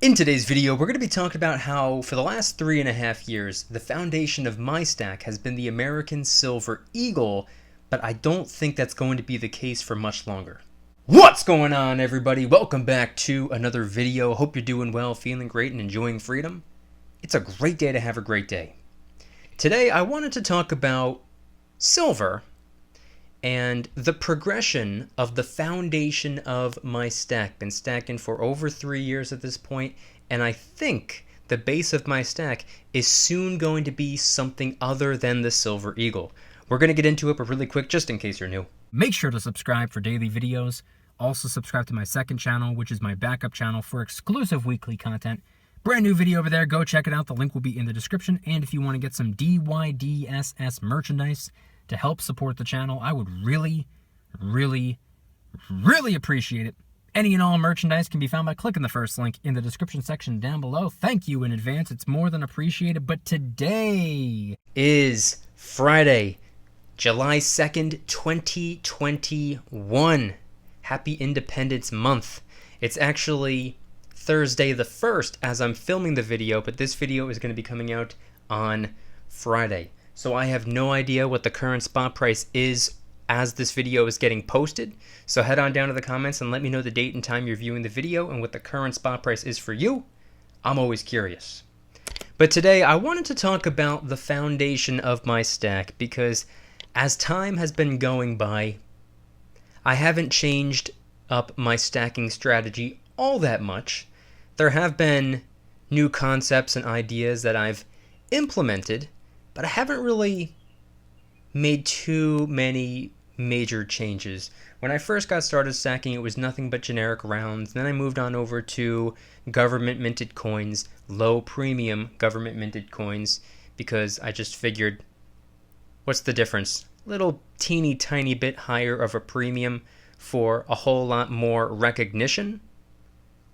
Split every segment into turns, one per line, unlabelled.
In today's video, we're going to be talking about how, for the last 3.5 years, the foundation of my stack has been the American Silver Eagle, but I don't think that's going to be the case for much longer. What's going on, everybody? Welcome back to another video. Hope you're doing well, feeling great, and enjoying freedom. It's a great day to have a great day. Today, I wanted to talk about silver and the progression of the foundation of my stack. Been stacking for over 3 years at this point, and I think the base of my stack is soon going to be something other than the Silver Eagle. We're going to get into it, but really quick, just in case you're new.
Make sure to subscribe for daily videos. Also subscribe to my second channel, which is my backup channel for exclusive weekly content. Brand new video over there. Go check it out. The link will be in the description. And if you want to get some DYDSS merchandise to help support the channel, I would really appreciate it. Any and all merchandise can be found by clicking the first link in the description section down below. Thank you in advance. It's more than appreciated. But today
is Friday, July 2nd, 2021. Happy Independence Month. It's actually Thursday the 1st as I'm filming the video, but this video is going to be coming out on Friday. So I have no idea what the current spot price is as this video is getting posted. So head on down to the comments and let me know the date and time you're viewing the video and what the current spot price is for you. I'm always curious. But today I wanted to talk about the foundation of my stack because as time has been going by, I haven't changed up my stacking strategy all that much. There have been new concepts and ideas that I've implemented, but I haven't really made too many major changes. When I first got started stacking, it was nothing but generic rounds. Then I moved on over to government minted coins, low premium government minted coins, because I just figured, what's the difference? Little teeny tiny bit higher of a premium for a whole lot more recognition.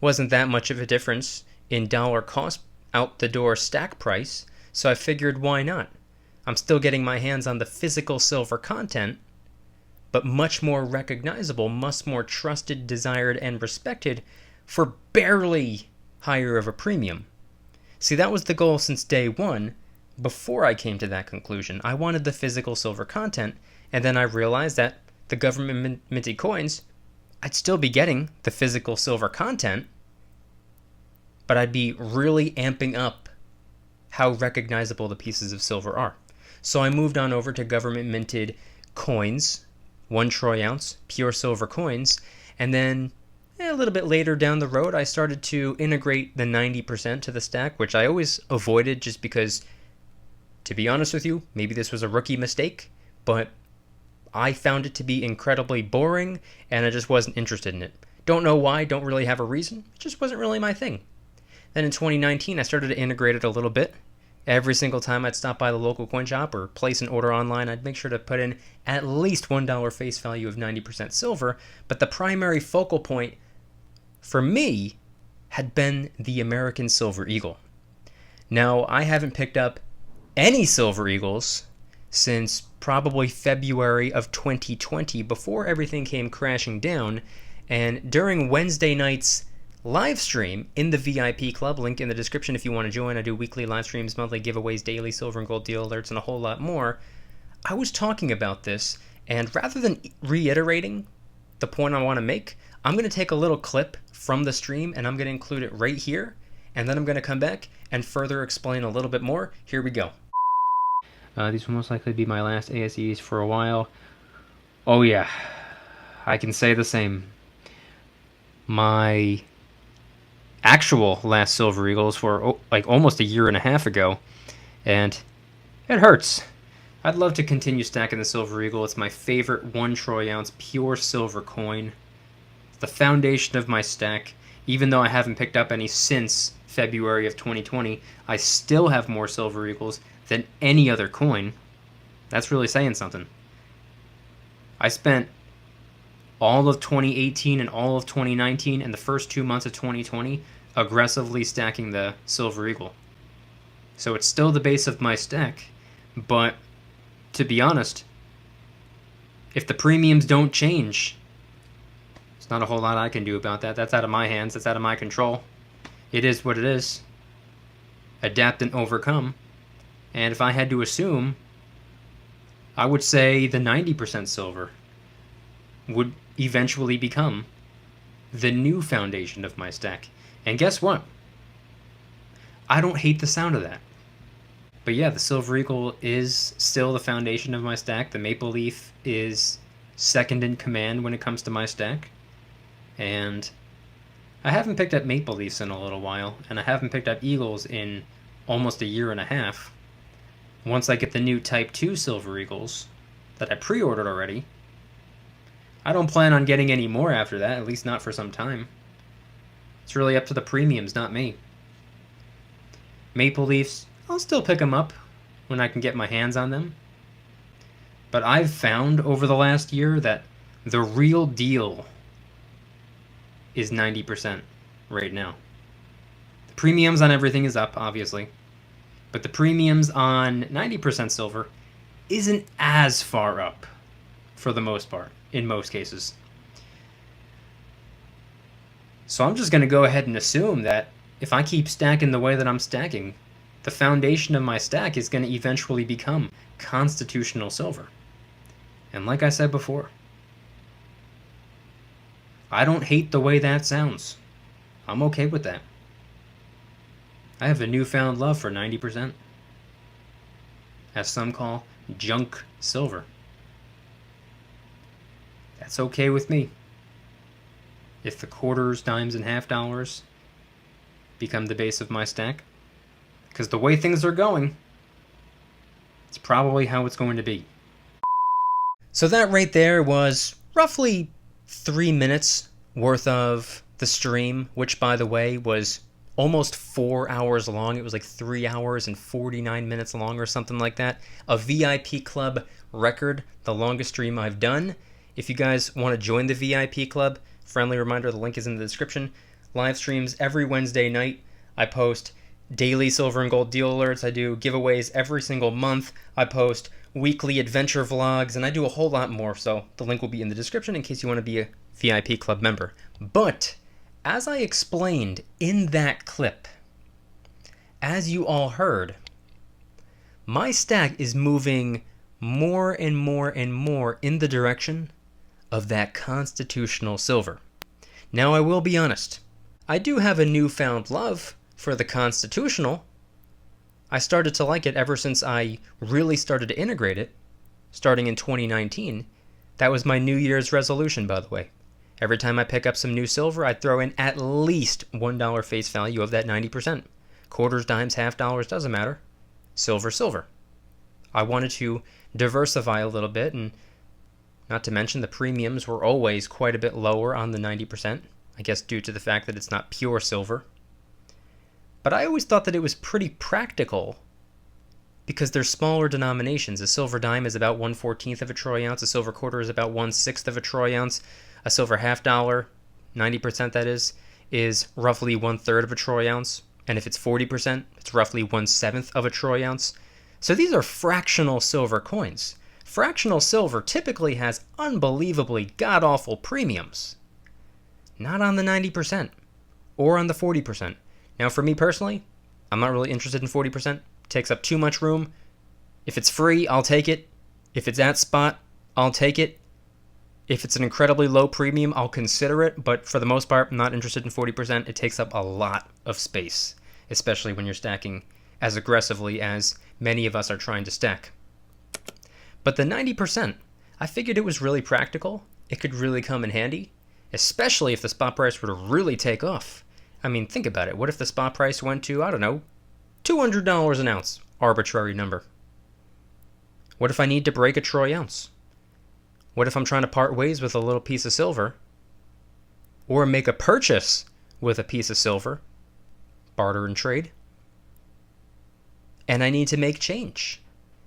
Wasn't that much of a difference in dollar cost out the door stack price, so I figured why not? I'm still getting my hands on the physical silver content, but much more recognizable, much more trusted, desired, and respected for barely higher of a premium. See, that was the goal since day one. Before I came to that conclusion, I wanted the physical silver content, and then I realized that the government minted coins, I'd still be getting the physical silver content, but I'd be really amping up how recognizable the pieces of silver are. So I moved on over to government minted coins, 1 troy ounce, pure silver coins, and then a little bit later down the road, I started to integrate the 90% to the stack, which I always avoided just because, to be honest with you, maybe this was a rookie mistake, but I found it to be incredibly boring, and I just wasn't interested in it. Don't know why, don't really have a reason, it just wasn't really my thing. Then in 2019, I started to integrate it a little bit. Every single time I'd stop by the local coin shop or place an order online, I'd make sure to put in at least $1 face value of 90% silver, but the primary focal point for me had been the American Silver Eagle. Now, I haven't picked up any Silver Eagles since probably February of 2020, before everything came crashing down, and during Wednesday night's live stream in the VIP club, link in the description if you want to join. I do weekly live streams, monthly giveaways, daily silver and gold deal alerts, and a whole lot more. I was talking about this, and rather than reiterating the point I want to make, I'm going to take a little clip from the stream and I'm going to include it right here, and then I'm going to come back and further explain a little bit more. Here we go. These will most likely be my last ASEs for a while. Oh yeah, I can say the same. My actual last Silver Eagles were like almost a year and a half ago, and it hurts. I'd love to continue stacking the Silver Eagle. It's my favorite 1 troy ounce pure silver coin. It's the foundation of my stack. Even though I haven't picked up any since February of 2020, I still have more Silver Eagles than any other coin. That's really saying something. I spent all of 2018 and all of 2019 and the first 2 months of 2020 aggressively stacking the Silver Eagle. So it's still the base of my stack, but to be honest, if the premiums don't change, there's not a whole lot I can do about that. That's out of my hands, that's out of my control. It is what it is. Adapt and overcome. And if I had to assume, I would say the 90% silver would eventually become the new foundation of my stack. And guess what? I don't hate the sound of that. But yeah, the Silver Eagle is still the foundation of my stack. The Maple Leaf is second in command when it comes to my stack. And I haven't picked up Maple Leafs in a little while, and I haven't picked up Eagles in almost a year and a half. Once I get the new Type 2 Silver Eagles that I pre-ordered already, I don't plan on getting any more after that, at least not for some time. It's really up to the premiums, not me. Maple Leafs, I'll still pick them up when I can get my hands on them. But I've found over the last year that the real deal is 90% right now. The premiums on everything is up, obviously. But the premiums on 90% silver isn't as far up for the most part, in most cases. So I'm just going to go ahead and assume that if I keep stacking the way that I'm stacking, the foundation of my stack is going to eventually become constitutional silver. And like I said before, I don't hate the way that sounds. I'm okay with that. I have a newfound love for 90%, as some call junk silver. That's okay with me. If the quarters, dimes, and half dollars become the base of my stack, because the way things are going, it's probably how it's going to be. So that right there was roughly 3 minutes worth of the stream, which by the way was almost 4 hours long. It was like 3 hours and 49 minutes long or something like that. A VIP club record, the longest stream I've done. If you guys want to join the VIP club, friendly reminder, the link is in the description. Live streams every Wednesday night. I post daily silver and gold deal alerts. I do giveaways every single month. I post weekly adventure vlogs, and I do a whole lot more, so the link will be in the description in case you want to be a VIP club member. But as I explained in that clip, as you all heard, my stack is moving more and more and more in the direction of that constitutional silver. Now I will be honest, I do have a newfound love for the constitutional. I started to like it ever since I really started to integrate it, starting in 2019. That was my New Year's resolution, by the way. Every time I pick up some new silver, I throw in at least $1 face value of that 90%. Quarters, dimes, half dollars, doesn't matter. Silver, silver. I wanted to diversify a little bit, and not to mention the premiums were always quite a bit lower on the 90%, I guess due to the fact that it's not pure silver. But I always thought that it was pretty practical because they're smaller denominations. A silver dime is about 1/14 of a troy ounce. A silver quarter is about 1/6 of a troy ounce. A silver half dollar, 90% that is roughly 1/3 of a troy ounce. And if it's 40%, it's roughly 1/7 of a troy ounce. So these are fractional silver coins. Fractional silver typically has unbelievably god-awful premiums. Not on the 90% or on the 40%. Now for me personally, I'm not really interested in 40%. It takes up too much room. If it's free, I'll take it. If it's at spot, I'll take it. If it's an incredibly low premium, I'll consider it. But for the most part, I'm not interested in 40%. It takes up a lot of space, especially when you're stacking as aggressively as many of us are trying to stack. But the 90%, I figured it was really practical. It could really come in handy, especially if the spot price were to really take off. I mean, think about it. What if the spot price went to, I don't know, $200 an ounce? Arbitrary number. What if I need to break a troy ounce? What if I'm trying to part ways with a little piece of silver? Or make a purchase with a piece of silver? Barter and trade. And I need to make change.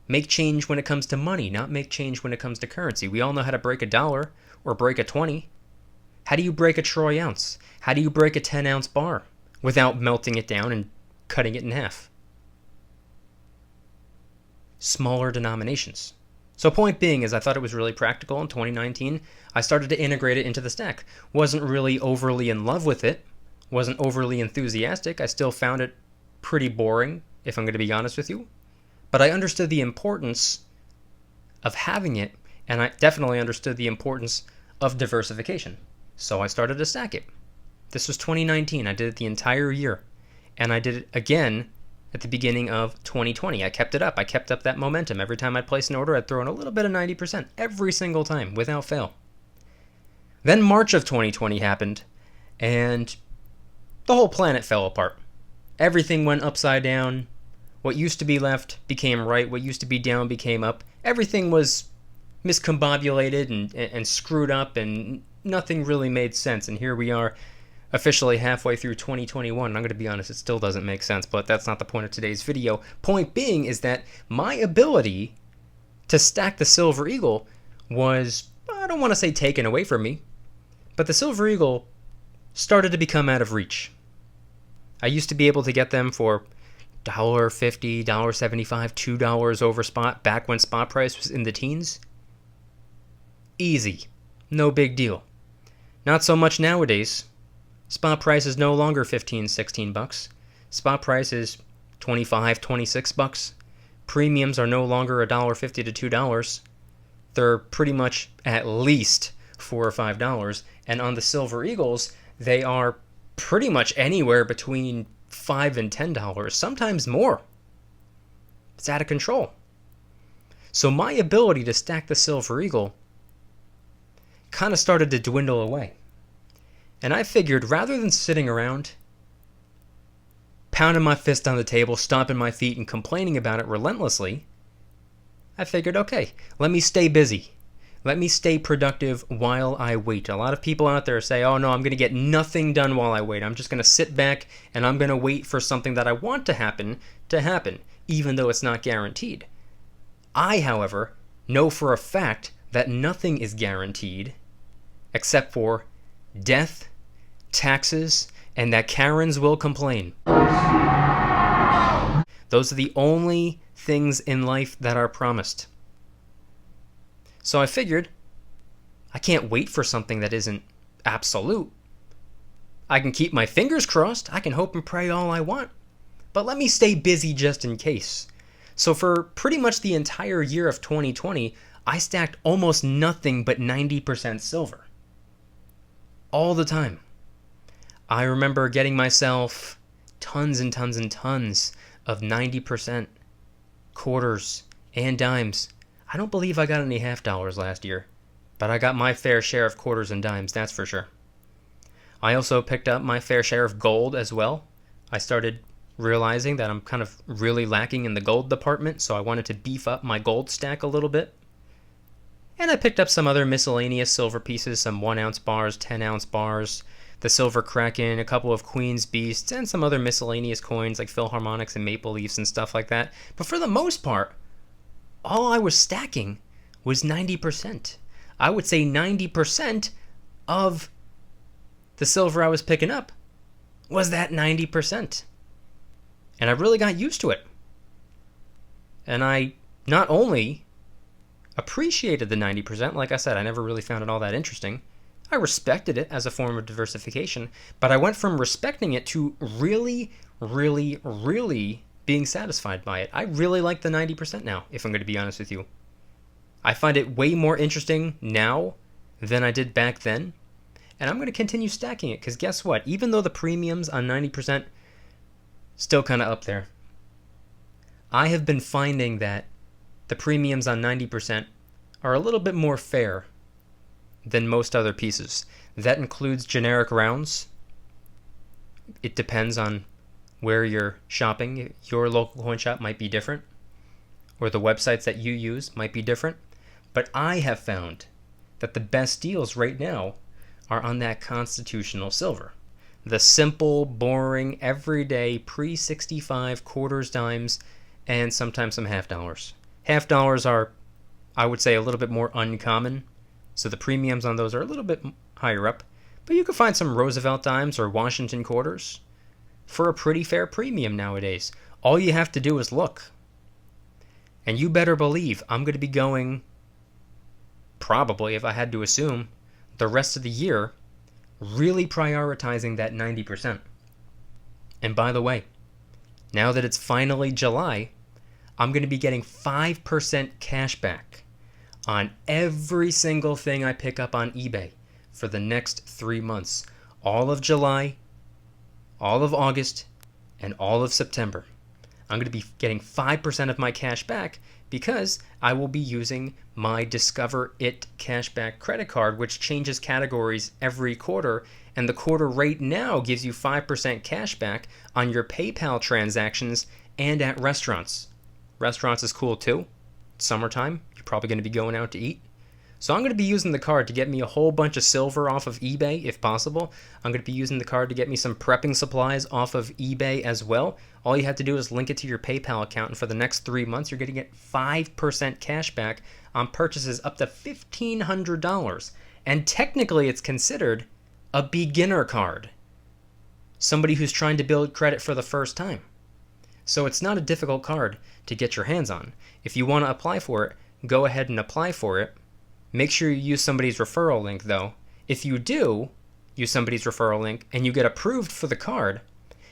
Make change when it comes to money, not make change when it comes to currency. We all know how to break a dollar or break a 20. How do you break a troy ounce? How do you break a 10-ounce bar without melting it down and cutting it in half? Smaller denominations. So point being is I thought it was really practical in 2019. I started to integrate it into the stack. Wasn't really overly in love with it Wasn't overly enthusiastic. I still found it pretty boring, if I'm going to be honest with you. But I understood the importance of having it, and I definitely understood the importance of diversification. So I started to stack it. This was 2019. I did it the entire year. And I did it again at the beginning of 2020. I kept it up. I kept up that momentum. Every time I'd place an order, I'd throw in a little bit of 90% every single time, without fail. Then March of 2020 happened, and the whole planet fell apart. Everything went upside down. What used to be left became right. What used to be down became up. Everything was miscombobulated and screwed up, and nothing really made sense. And here we are, officially halfway through 2021. I'm going to be honest, it still doesn't make sense, but that's not the point of today's video. Point being is that my ability to stack the Silver Eagle was, I don't want to say taken away from me, but the Silver Eagle started to become out of reach. I used to be able to get them for $1.50, $1.75, $2 over spot, back when spot price was in the teens. Easy. No big deal. Not so much nowadays. Spot price is no longer 15, 16 bucks. Spot price is 25, 26 bucks. Premiums are no longer $1.50 to $2. They're pretty much at least $4 or $5. And on the Silver Eagles, they are pretty much anywhere between $5 and $10, sometimes more. It's out of control. So my ability to stack the Silver Eagle kind of started to dwindle away. And I figured, rather than sitting around, pounding my fist on the table, stomping my feet, and complaining about it relentlessly, I figured, okay, let me stay busy. Let me stay productive while I wait. A lot of people out there say, oh no, I'm going to get nothing done while I wait. I'm just going to sit back and I'm going to wait for something that I want to happen, even though it's not guaranteed. I, however, know for a fact that nothing is guaranteed except for death, taxes, and that Karens will complain. Those are the only things in life that are promised. So I figured, I can't wait for something that isn't absolute. I can keep my fingers crossed, I can hope and pray all I want, but let me stay busy just in case. So for pretty much the entire year of 2020, I stacked almost nothing but 90% silver. All the time. I remember getting myself tons and tons and tons of 90% quarters and dimes. I don't believe I got any half dollars last year, but I got my fair share of quarters and dimes, that's for sure. I also picked up my fair share of gold as well. I started realizing that I'm kind of really lacking in the gold department, so I wanted to beef up my gold stack a little bit. And I picked up some other miscellaneous silver pieces, some 1-ounce bars, 10-ounce bars, the Silver Kraken, a couple of Queen's Beasts, and some other miscellaneous coins like Philharmonics and Maple Leafs and stuff like that. But for the most part, all I was stacking was 90%. I would say 90% of the silver I was picking up was that 90%. And I really got used to it. And I not only appreciated the 90%, like I said, I never really found it all that interesting. I respected it as a form of diversification, but I went from respecting it to really, really, really being satisfied by it. I really like the 90% now, if I'm going to be honest with you. I find it way more interesting now than I did back then, and I'm going to continue stacking it, because guess what? Even though the premiums on 90% still kind of up there, I have been finding that the premiums on 90% are a little bit more fair than most other pieces. That includes generic rounds. It depends on where you're shopping. Your local coin shop might be different, or the websites that you use might be different. But I have found that the best deals right now are on that constitutional silver. The simple, boring, everyday, pre-65 quarters, dimes, and sometimes some half dollars. Half dollars are, I would say, a little bit more uncommon, so the premiums on those are a little bit higher up. But you can find some Roosevelt dimes or Washington quarters for a pretty fair premium nowadays. All you have to do is look. And you better believe I'm going to be going, probably, if I had to assume, the rest of the year really prioritizing that 90%. And by the way, now that it's finally July, I'm going to be getting 5% cash back on every single thing I pick up on eBay for the next 3 months. All of July, all of August, and all of September. I'm going to be getting 5% of my cash back because I will be using my Discover It cashback credit card, which changes categories every quarter, and the quarter rate now gives you 5% cash back on your PayPal transactions and at restaurants. Restaurants is cool too. It's summertime. You're probably going to be going out to eat. So I'm going to be using the card to get me a whole bunch of silver off of eBay, if possible. I'm going to be using the card to get me some prepping supplies off of eBay as well. All you have to do is link it to your PayPal account, and for the next 3 months, you're going to get 5% cash back on purchases up to $1,500. And technically, it's considered a beginner card. Somebody who's trying to build credit for the first time. So it's not a difficult card to get your hands on. If you want to apply for it, go ahead and apply for it. Make sure you use somebody's referral link, though. If you do use somebody's referral link and you get approved for the card,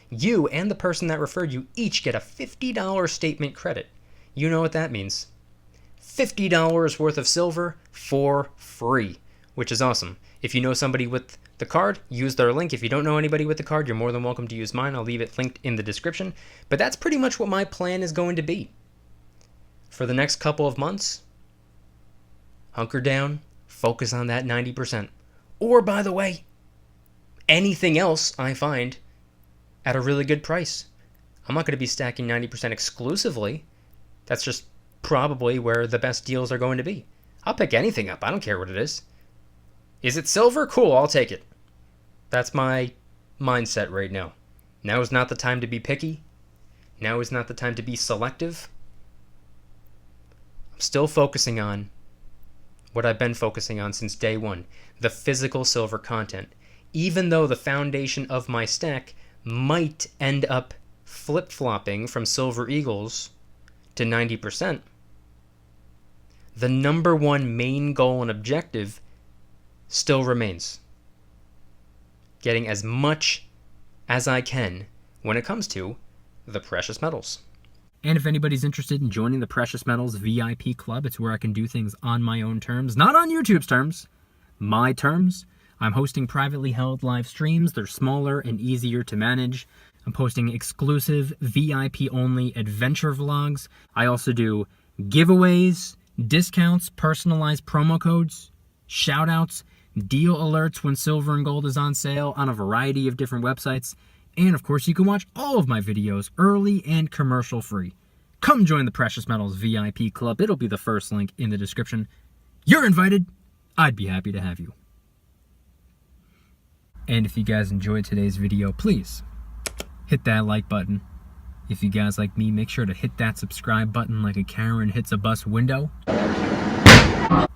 you and the person that referred you each get a $50 statement credit. You know what that means. $50 worth of silver for free, which is awesome. If you know somebody with the card, use their link. If you don't know anybody with the card, you're more than welcome to use mine. I'll leave it linked in the description. But that's pretty much what my plan is going to be. For the next couple of months, hunker down, focus on that 90%. Or, by the way, anything else I find at a really good price. I'm not going to be stacking 90% exclusively. That's just probably where the best deals are going to be. I'll pick anything up. I don't care what it is. Is it silver? Cool, I'll take it. That's my mindset right now. Now is not the time to be picky. Now is not the time to be selective. I'm still focusing on what I've been focusing on since day one, the physical silver content. Even though the foundation of my stack might end up flip-flopping from Silver Eagles to 90%, the number one main goal and objective still remains. Getting as much as I can when it comes to the precious metals.
And if anybody's interested in joining the Precious Metals VIP Club, it's where I can do things on my own terms, not on YouTube's terms, my terms. I'm hosting privately held live streams. They're smaller and easier to manage. I'm posting exclusive VIP-only adventure vlogs. I also do giveaways, discounts, personalized promo codes, shoutouts, deal alerts when silver and gold is on sale on a variety of different websites. And of course, you can watch all of my videos early and commercial free. Come join the Precious Metals VIP Club. It'll be the first link in the description. You're invited. I'd be happy to have you. And if you guys enjoyed today's video, please hit that like button. If you guys like me, make sure to hit that subscribe button like a Karen hits a bus window.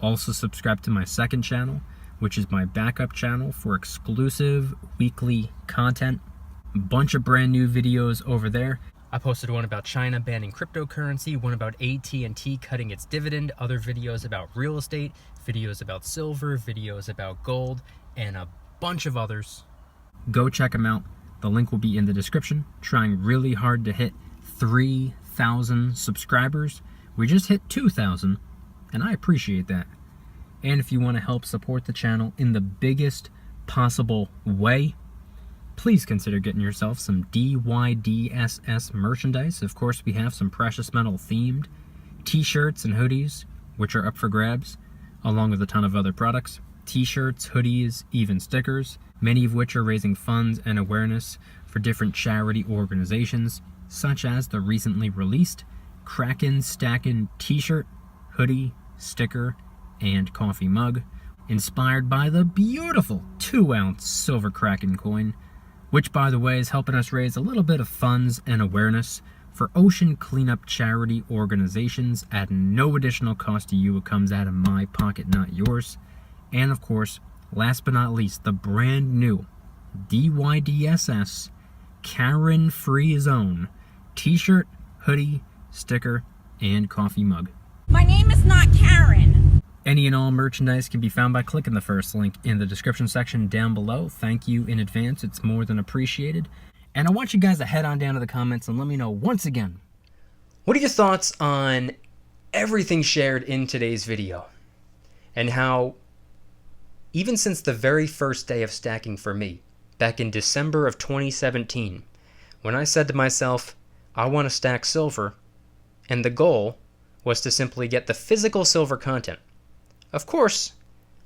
Also subscribe to my second channel, which is my backup channel for exclusive weekly content. A bunch of brand new videos over there. I posted one about China banning cryptocurrency, one about AT&T cutting its dividend, other videos about real estate, videos about silver, videos about gold, and a bunch of others. Go check them out. The link will be in the description. Trying really hard to hit 3,000 subscribers. We just hit 2,000, and I appreciate that. And if you want to help support the channel in the biggest possible way, please consider getting yourself some DYDSS merchandise. Of course, we have some precious metal themed t-shirts and hoodies, which are up for grabs, along with a ton of other products. T-shirts, hoodies, even stickers, many of which are raising funds and awareness for different charity organizations, such as the recently released Kraken Stackin' t-shirt, hoodie, sticker, and coffee mug, inspired by the beautiful 2-ounce silver Kraken coin, which, by the way, is helping us raise a little bit of funds and awareness for ocean cleanup charity organizations at no additional cost to you. It comes out of my pocket, not yours. And of course, last but not least, the brand new DYDSS Karen Free Zone t-shirt, hoodie, sticker, and coffee mug.
My name is not Karen.
Any and all merchandise can be found by clicking the first link in the description section down below. Thank you in advance. It's more than appreciated. And I want you guys to head on down to the comments and let me know once again,
what are your thoughts on everything shared in today's video? And how, even since the very first day of stacking for me, back in December of 2017, when I said to myself, I want to stack silver, and the goal was to simply get the physical silver content. Of course,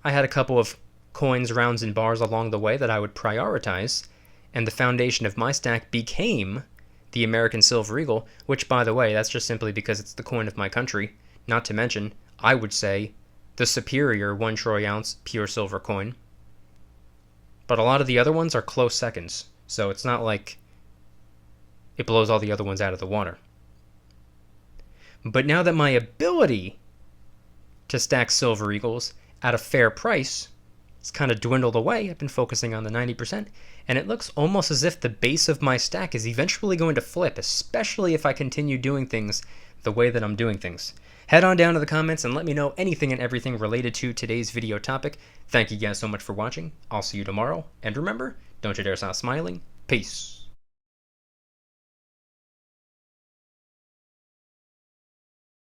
I had a couple of coins, rounds, and bars along the way that I would prioritize, and the foundation of my stack became the American Silver Eagle, which, by the way, that's just simply because it's the coin of my country, not to mention, I would say, the superior 1 troy ounce pure silver coin. But a lot of the other ones are close seconds, so it's not like it blows all the other ones out of the water. But now that my ability to stack Silver Eagles at a fair price has kind of dwindled away, I've been focusing on the 90%, and it looks almost as if the base of my stack is eventually going to flip, especially if I continue doing things the way that I'm doing things. Head on down to the comments and let me know anything and everything related to today's video topic. Thank you guys so much for watching. I'll see you tomorrow, and remember, don't you dare stop smiling. Peace.